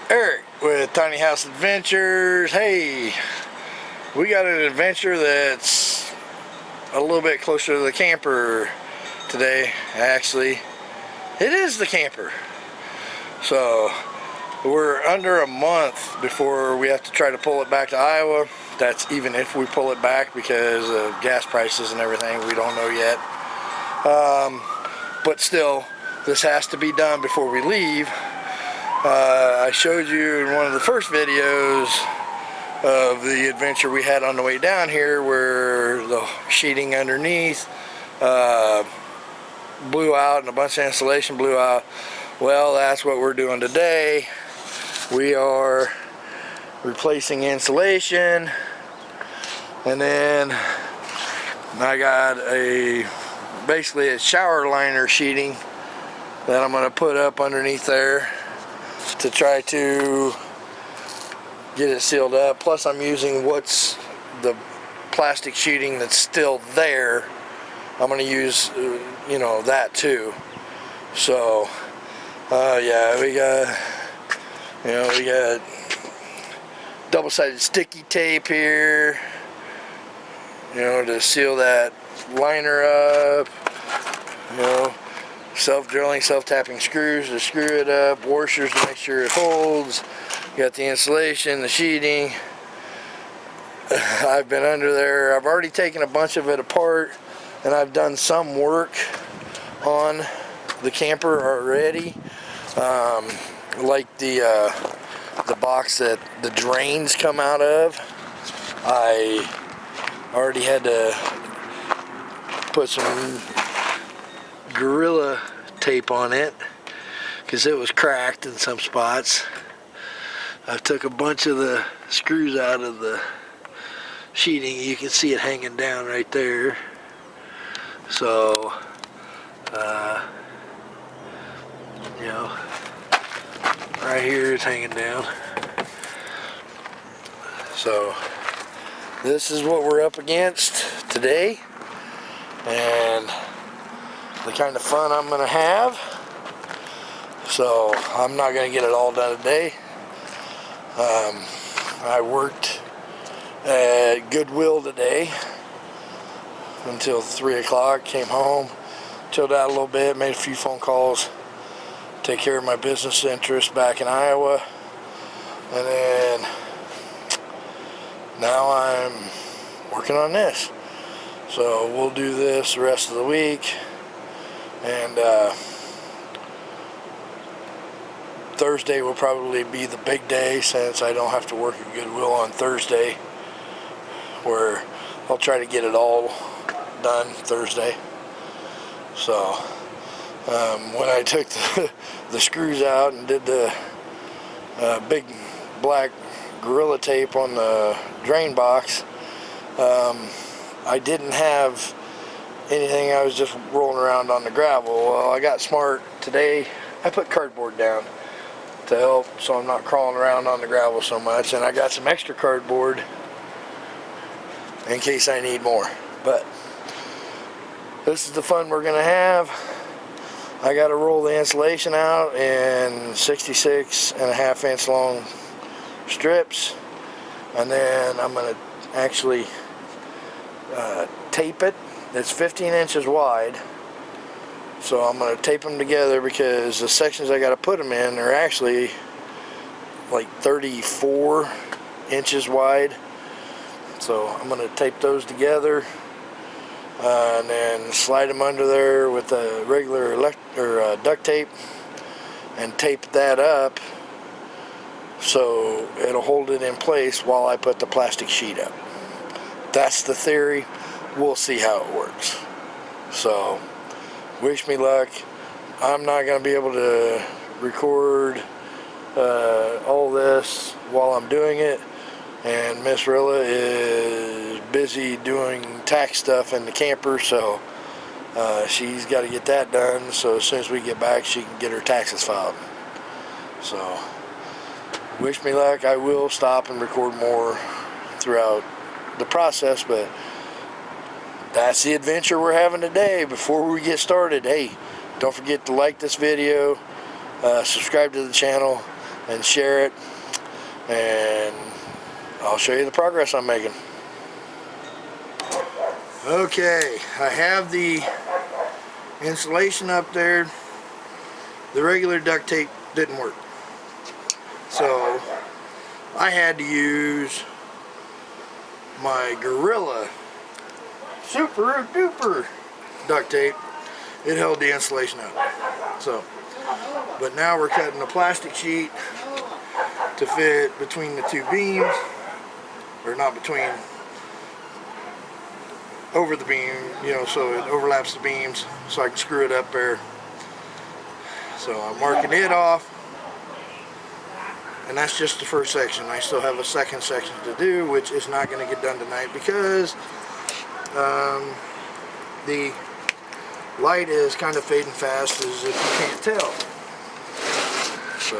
Eric with Tiny House Adventures. Hey, we got an adventure that's a little bit closer to the camper today. Actually, it is the camper. So we're under a month before we have to try to pull it back to Iowa. That's even if we pull it back because of gas prices and everything. We don't know yet. But still, this has to be done before we leave. I showed you in one of the first videos of the adventure we had on the way down here where the sheeting underneath blew out and a bunch of insulation blew out. Well, that's what we're doing today. We are replacing insulation, and then I got basically a shower liner sheeting that I'm going to put up underneath there to try to get it sealed up. Plus I'm using what's the plastic sheeting that's still there. I'm going to use that too. So yeah, we got double-sided sticky tape here, to seal that liner up. Self-drilling, self-tapping screws to screw it up, washers to make sure it holds. You got the insulation, the sheeting. I've been under there. I've already taken a bunch of it apart, and I've done some work on the camper already. Like the box that the drains come out of. I already had to put some Gorilla tape on it because it was cracked in some spots. I took a bunch of the screws out of the sheeting. You can see it hanging down right there. So right here it's hanging down. So this is what we're up against today, and the kind of fun I'm going to have. So I'm not going to get it all done today. I worked at Goodwill today until 3 o'clock, came home, chilled out a little bit, made a few phone calls, take care of my business interests back in Iowa, and then now I'm working on this. So we'll do this the rest of the week. And Thursday will probably be the big day, since I don't have to work at Goodwill on Thursday, where I'll try to get it all done Thursday. So when I took the screws out and did the big black Gorilla tape on the drain box, I didn't have anything. I was just rolling around on the gravel. Well, I got smart today. I put cardboard down to help, so I'm not crawling around on the gravel so much, and I got some extra cardboard in case I need more. But this is the fun we're gonna have. I got to roll the insulation out in 66.5 inch long strips, and then I'm gonna actually tape it. It's 15 inches wide, so I'm going to tape them together because the sections I got to put them in are actually like 34 inches wide. So I'm going to tape those together and then slide them under there with a regular duct tape and tape that up so it'll hold it in place while I put the plastic sheet up. That's the theory. We'll see how it works. So, wish me luck. I'm not going to be able to record all this while I'm doing it, and Miss Rilla is busy doing tax stuff in the camper, so she's got to get that done, so as soon as we get back she can get her taxes filed. So, wish me luck. I will stop and record more throughout the process, but that's the adventure we're having today. Before we get started, hey, don't forget to like this video, subscribe to the channel, and share it, and I'll show you the progress I'm making. Okay, I have the insulation up there. The regular duct tape didn't work, so I had to use my Gorilla super duper duct tape. It held the insulation up. So, but now we're cutting a plastic sheet to fit between the two beams, or not between, over the beam, you know, so it overlaps the beams, so I can screw it up there. So I'm marking it off, and that's just the first section. I still have a second section to do, which is not going to get done tonight because the light is kind of fading fast, as if you can't tell. So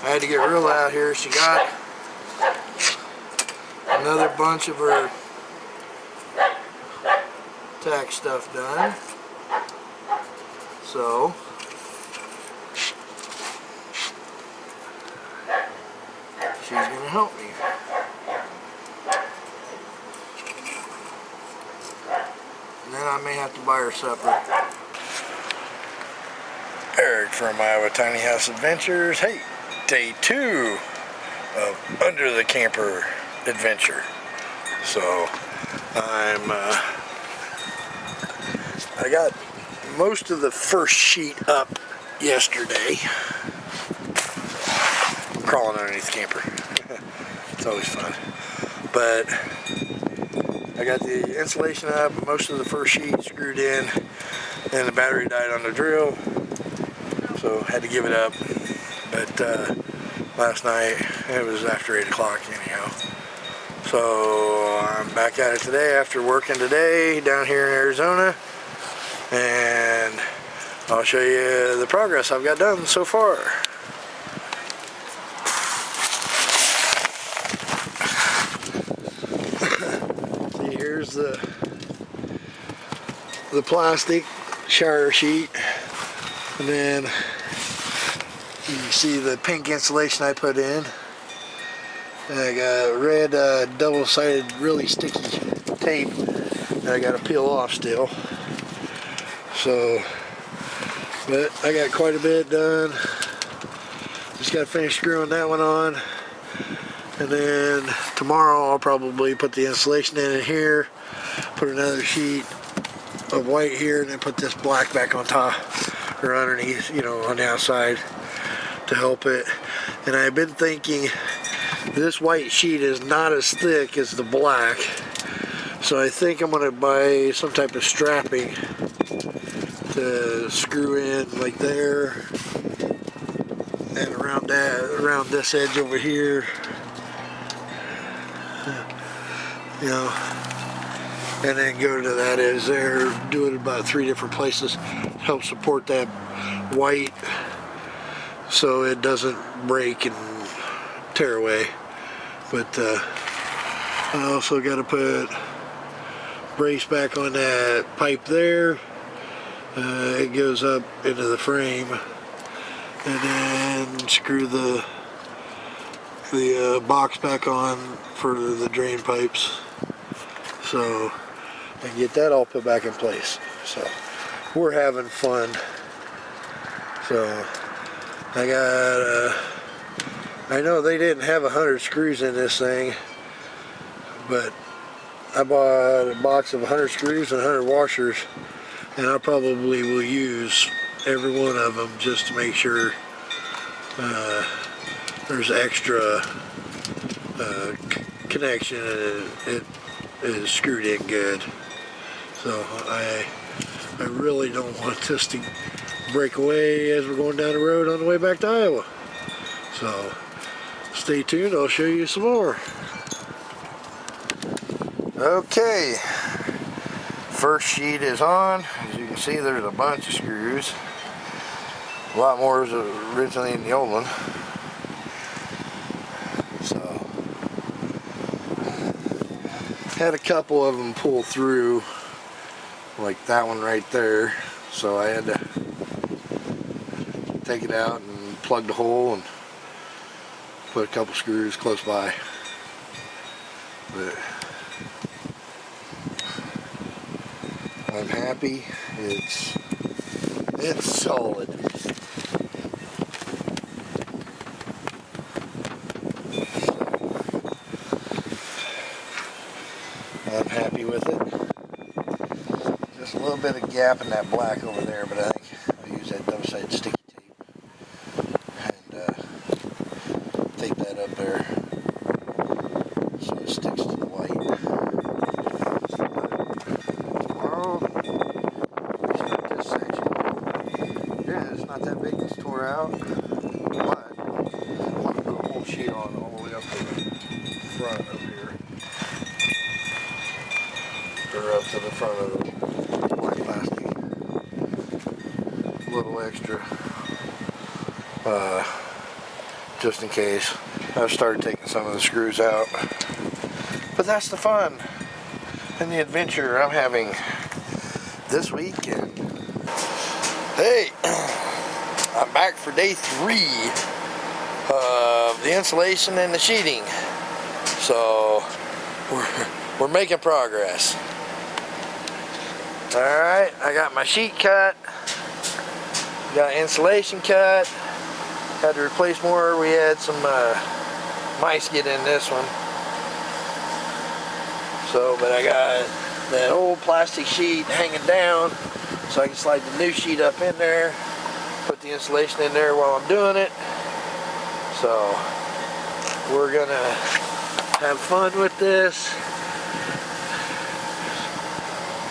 I had to get real out here. She got another bunch of her tack stuff done. So she's going to help me. And then I may have to buy her supper. Eric from Iowa Tiny House Adventures. Hey, day 2 of Under the Camper Adventure. So I got most of the first sheet up yesterday. I'm crawling underneath the camper. It's always fun. But I got the insulation up, most of the first sheet screwed in, and the battery died on the drill, so had to give it up. But last night, it was after 8 o'clock anyhow. So I'm back at it today after working today down here in Arizona, and I'll show you the progress I've got done so far. See, here's the plastic shower sheet, and then you see the pink insulation I put in. And I got red double-sided really sticky tape that I got to peel off still. So, but I got quite a bit done. Just got to finish screwing that one on, and then tomorrow I'll probably put the insulation in here, put another sheet of white here, and then put this black back on top or underneath, you know, on the outside to help it. And I've been thinking this white sheet is not as thick as the black, so I think I'm going to buy some type of strapping to screw in like there and around this edge over here, you know, and then go to that edge there, do it about 3 different places, help support that white so it doesn't break and tear away. But I also got to put brace back on that pipe there. It goes up into the frame, and then screw the box back on for the drain pipes, so and get that all put back in place. So we're having fun. So I got I know they didn't have 100 screws in this thing, but I bought a box of 100 screws and 100 washers, and I probably will use every one of them just to make sure there's extra connection and it is screwed in good. So I really don't want this to break away as we're going down the road on the way back to Iowa. So stay tuned, I'll show you some more. Okay, first sheet is on. As you can see, there's a bunch of screws. A lot more was originally in the old one. So, had a couple of them pull through, like that one right there. So I had to take it out and plug the hole and put a couple screws close by. But I'm happy. It's solid. I'm happy with it. Just a little bit of gap in that black over there, but I think I'll use that double-sided sticky tape and tape that up there so it sticks to the white. Tomorrow, we start this section. Yeah, it's not that big. It's tore out, but I'm going to put a whole sheet on all the way up to the front of here. Or up to the front of the black plastic. A little extra. Just in case. I've started taking some of the screws out. But that's the fun and the adventure I'm having this weekend. Hey, I'm back for day 3 of the insulation and the sheeting. So we're making progress. Alright, I got my sheet cut, got insulation cut, had to replace more. We had some mice get in this one. So, but I got that old plastic sheet hanging down so I can slide the new sheet up in there, put the insulation in there while I'm doing it. So, we're gonna have fun with this.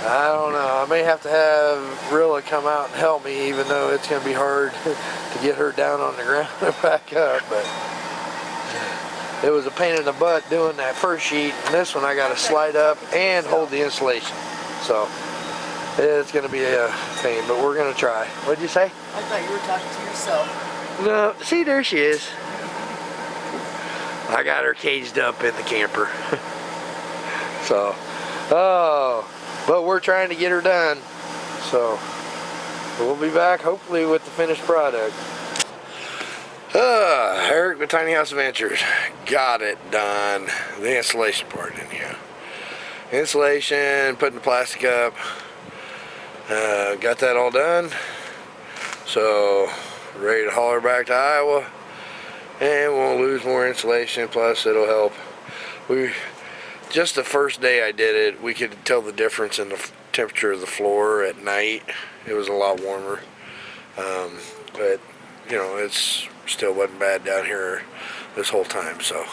I don't know, I may have to have Rilla come out and help me, even though it's going to be hard to get her down on the ground and back up, but it was a pain in the butt doing that first sheet, and this one I got to slide up and hold the insulation, so it's going to be a pain, but we're going to try. What'd you say? I thought you were talking to yourself. No, see, there she is. I got her caged up in the camper. So, but we're trying to get her done, so we'll be back hopefully with the finished product. Eric with Tiny House Adventures got it done. The insulation part in here. Insulation, putting the plastic up. Got that all done. So ready to haul her back to Iowa, and won't lose more insulation. Plus, it'll help. Just the first day I did it, we could tell the difference in the temperature of the floor at night. It was a lot warmer. But, you know, it's still wasn't bad down here this whole time, so.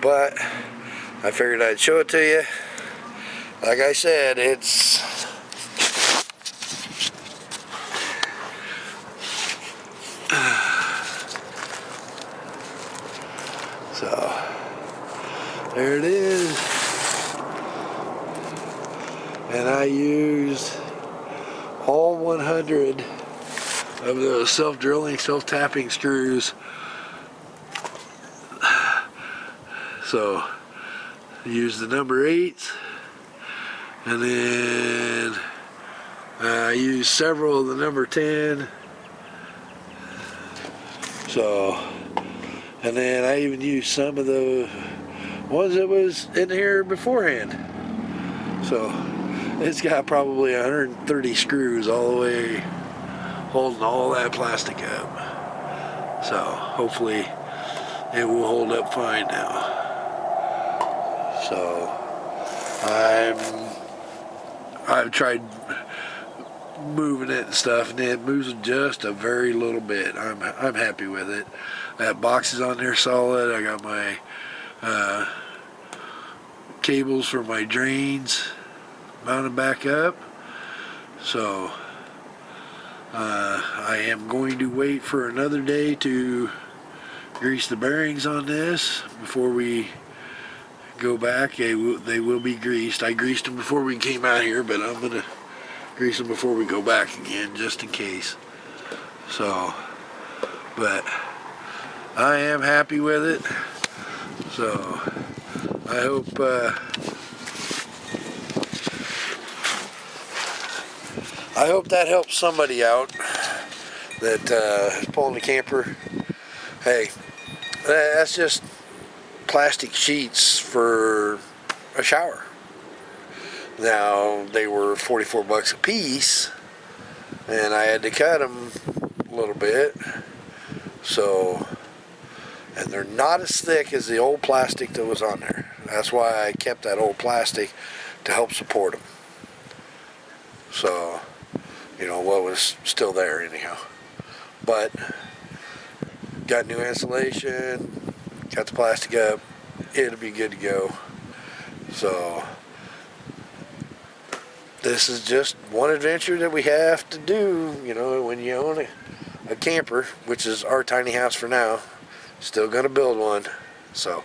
But, I figured I'd show it to you. Like I said, it's... So... there it is, and I used all 100 of those self-drilling, self-tapping screws. So I used the number 8s, and then I used several of the number 10. So, and then I even used some of the ones that was in here beforehand. So it's got probably 130 screws all the way holding all that plastic up. So hopefully it will hold up fine now. So I've tried moving it and stuff, and it moves just a very little bit. I'm happy with it. I have boxes on there solid. I got my cables for my drains mounted back up. So I am going to wait for another day to grease the bearings on this before we go back. They will be greased. I greased them before we came out here, but I'm gonna grease them before we go back again, just in case. So, but I am happy with it. So I hope that helps somebody out that is pulling the camper. Hey, That's just plastic sheets for a shower. Now, they were 44 bucks a piece, and I had to cut them a little bit. So, and they're not as thick as the old plastic that was on there. That's why I kept that old plastic, to help support them. So, you know, what was still there anyhow. But, got new insulation, got the plastic up, it'll be good to go. So, this is just one adventure that we have to do, you know, when you own a camper, which is our tiny house for now. Still gonna build one, so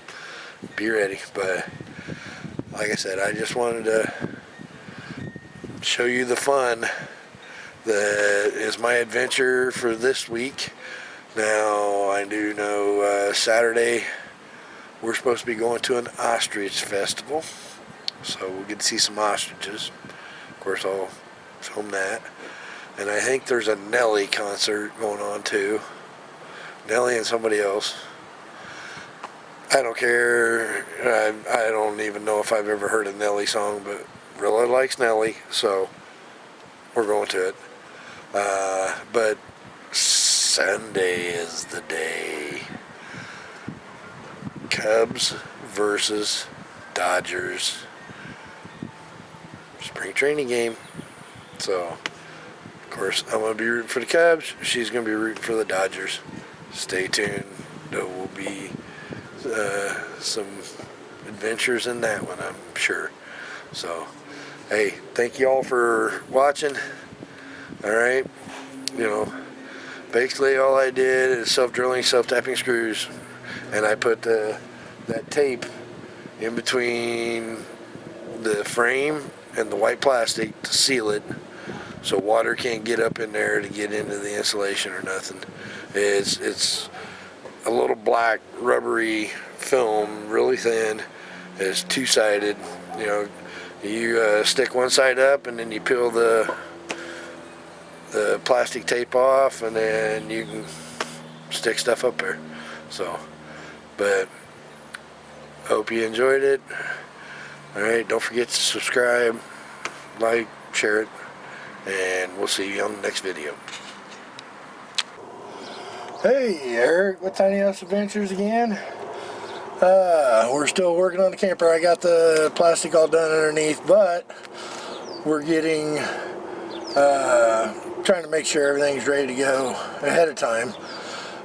be ready. But like I said, I just wanted to show you the fun that is my adventure for this week. Now, I do know Saturday we're supposed to be going to an ostrich festival, so we'll get to see some ostriches. Of course, I'll film that. And I think there's a Nelly concert going on too. Nelly and somebody else. I don't care. I don't even know if I've ever heard a Nelly song, but Rilla likes Nelly, so we're going to it. But Sunday is the day. Cubs versus Dodgers. Spring training game. So, of course, I'm going to be rooting for the Cubs. She's going to be rooting for the Dodgers. Stay tuned. There will be some adventures in that one, I'm sure. So, hey, thank you all for watching. Alright, you know, basically all I did is self-drilling, self-tapping screws, and I put that tape in between the frame and the white plastic to seal it, so water can't get up in there to get into the insulation or nothing. It's a little black rubbery film, really thin. It's two-sided. You know, you stick one side up and then you peel the plastic tape off, and then you can stick stuff up there. So, but hope you enjoyed it. Alright, don't forget to subscribe, like, share it, and we'll see you on the next video. Hey, Eric with Tiny House Adventures again. We're still working on the camper. I got the plastic all done underneath, but we're getting, trying to make sure everything's ready to go ahead of time.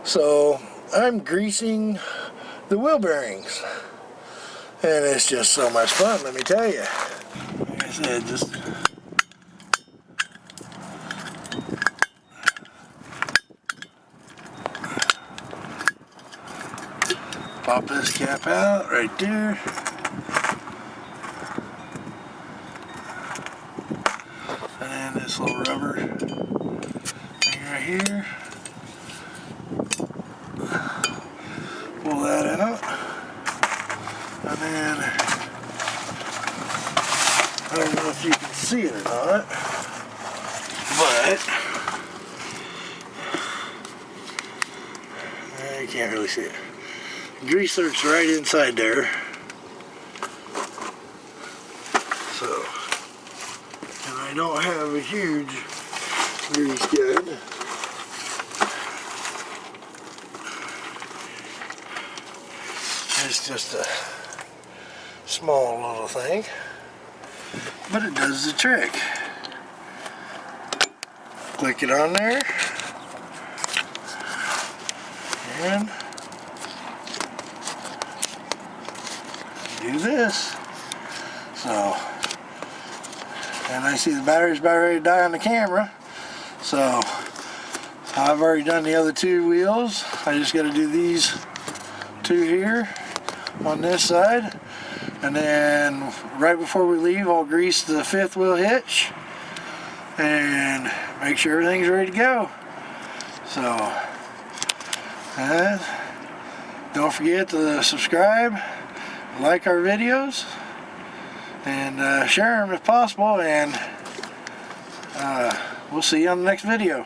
So I'm greasing the wheel bearings, and it's just so much fun, let me tell you. Like I said, just pop this cap out right there. And then this little rubber thing right here. Pull that out. And then, I don't know if you can see it or not, but you can't really see it. Grease lurks right inside there. So, and I don't have a huge grease gun. It's just a small little thing, but it does the trick. Click it on there, and do this. So, and I see the battery's about ready to die on the camera. So, I've already done the other two wheels. I just got to do these two here on this side. And then right before we leave, I'll grease the fifth wheel hitch and make sure everything's ready to go. So, don't forget to subscribe, like our videos, and share them if possible, and we'll see you on the next video.